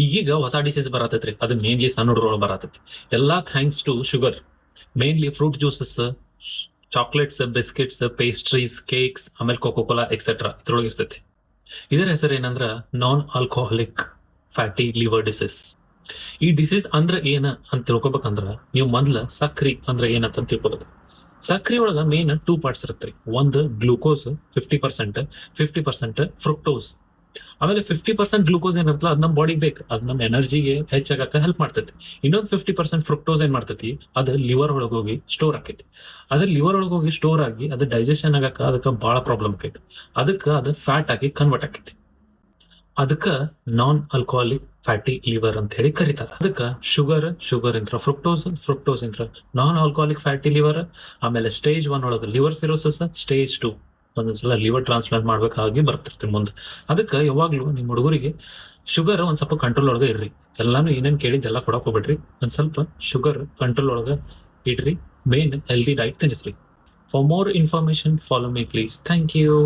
ಈಗೀಗ ಹೊಸ ಡಿಸೀಸ್ ಬರತೈತ್ರಿ, ಅದು ಮೇನ್ಲಿ ಸಣ್ಣ ಹುಡುಗರೊಳಗೆ ಬರತೈತಿ. ಎಲ್ಲಾ thanks to sugar. Mainly fruit juices, chocolates, biscuits, pastries, cakes, ಆಮೇಲೆ ಕೋಕೋ ಕೋಲಾ ಎಕ್ಸೆಟ್ರಾ ಇದ್ರೊಳಗೆ ಇರ್ತೈತಿ. ಇದರ ಹೆಸರು ಏನಂದ್ರ non alcoholic fatty liver disease. ಈ ಡಿಸೀಸ್ ಅಂದ್ರ ಏನ ಅಂತ ತಿಳ್ಕೊಬೇಕಂದ್ರ ನೀವು ಮೊದ್ಲ ಸಕ್ರಿ ಅಂದ್ರ ಏನಂತ ತಿಳ್ಕೊಬೇಕು. ಸಕ್ರಿ ಒಳಗ ಮೇನ್ 2 ಪಾರ್ಟ್ಸ್ ಇರತ್ರಿ. ಒಂದು ಗ್ಲೂಕೋಸ್ 50%, 50% ಫ್ರುಕ್ಟೋಸ್. ಆಮೇಲೆ 50% ಗ್ಲೂಕೋಸ್ ಏನಿರ್ತಲ್ಲ ಅದ್ ನಮ್ ಬಾಡಿಗೆ ಬೇಕು, ಅದ್ ನಮ್ ಎನರ್ಜಿಗೆ ಹೆಚ್ಚಾಗಕ್ಕೆ ಹೆಲ್ಪ್ ಮಾಡ್ತೈತಿ. ಇನ್ನೊಂದು 50% ಫ್ರುಕ್ಟೋಸ್ ಏನ್ ಮಾಡ್ತೈತಿ, ಅದು ಲಿವರ್ ಒಳಗೆ ಹೋಗಿ ಸ್ಟೋರ್ ಆಕೈತಿ. ಅದ್ರ ಲಿವರ್ ಒಳಗೆ ಹೋಗಿ ಸ್ಟೋರ್ ಆಗಿ ಅದು ಡೈಜೆಷನ್ ಆಗಕ್ಕ ಅದಕ್ಕೆ ಬಹಳ ಪ್ರಾಬ್ಲಮ್ ಆಕೈತಿ. ಅದಕ್ಕೆ ಅದು ಫ್ಯಾಟ್ ಆಗಿ ಕನ್ವರ್ಟ್ ಆಕೈತಿ. ಅದಕ್ಕ ನಾನ್ ಆಲ್ಕೋಹಾಲಿಕ್ ಫ್ಯಾಟಿ ಲಿವರ್ ಅಂತ ಹೇಳಿ ಕರೀತಾರ. ಅದಕ್ಕ ಶುಗರ್ ಇಂತ್ರ ಫ್ರುಕ್ಟೋಸ್ ಇಂತ್ರ ನಾನ್ ಆಲ್ಕೋಹಾಲಿಕ್ ಫ್ಯಾಟಿ ಲಿವರ್. ಆಮೇಲೆ ಸ್ಟೇಜ್ 1 ಒಳಗ ಲಿವರ್ ಸಿರೋಸಿಸ್, ಸ್ಟೇಜ್ 2 ಒಂದೊಂದ್ಸಲ ಲಿವರ್ ಟ್ರಾನ್ಸ್ಪ್ಲಾಂಟ್ ಮಾಡ್ಬೇಕಾಗಿ ಬರ್ತಿರ್ತೀವಿ ಮುಂದೆ. ಅದಕ್ಕೆ ಯಾವಾಗ್ಲೂ ನಿಮ್ ಹುಡುಗರಿಗೆ ಶುಗರ್ ಒಂದ್ ಸ್ವಲ್ಪ ಕಂಟ್ರೋಲ್ ಒಳಗ ಇರ್ರಿ. ಎಲ್ಲಾನು ಏನೇನ್ ಕೇಳಿದ್ದೆಲ್ಲ ಕೊಡಕ್ ಹೋಗ್ಬಿಡ್ರಿ. ಒಂದ್ ಸ್ವಲ್ಪ ಶುಗರ್ ಕಂಟ್ರೋಲ್ ಒಳಗ ಇಡ್ರಿ. ಮೇನ್ ಹೆಲ್ದಿ ಡೈಟ್ ತಿನ್ನಿಸ್ರಿ. For more information follow me please. Thank you.